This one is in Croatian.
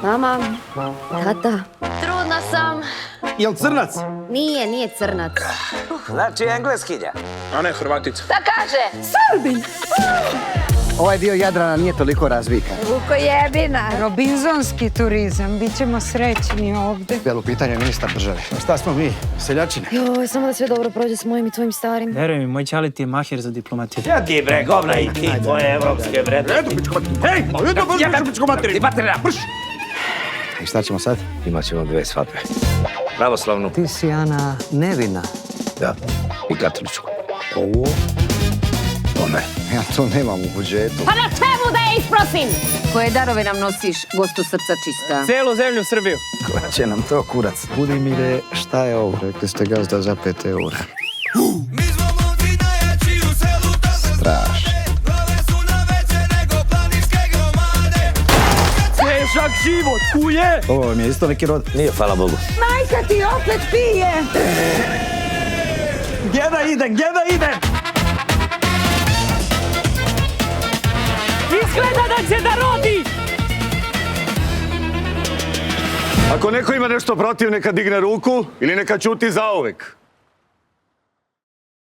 Mama, tata, trudna sam. Jel crnac? Nije crnac. Znači engleskinja. A ne, Hrvatica. Da kaže, Srbin. Ovaj dio Jadrana nije toliko razvikan. Vukojebina. Robinzonski turizam, bit ćemo srećni ovdje. Jel u pitanju je ministar države. Šta smo mi? Seljačine? Joj, samo da sve dobro prođe s mojim i tvojim starim. Veruj mi, moj čalit je mahir za diplomatiju. Ja ti bre, govna i ti tvoje evropske vrednosti. Edo, pičko materiju. Hej, edo, pičko materiju. Ti baterina, prš! I šta ćemo sad? Imat ćemo 2 svadbe. Pravoslavnu. Ti si Ana nevina. Da. I katoličku. Ovo? To ne. Ja to nemam u budžetu. Pa na čemu da je isprosim? Koje darove nam nosiš, gostu srca čista? Celu zemlju Srbiju. Koja će nam to kurac? Budimire, šta je ovo? Rekli ste gazda za 5 eura. Strašno. Težak život, kuje! Ovo vam je isto neki rod. Nije, hvala Bogu. Majka ti opet pije! Gdje da idem? Izgleda da će da rodi! Ako neko ima nešto protiv, neka digne ruku ili neka ćuti zauvek.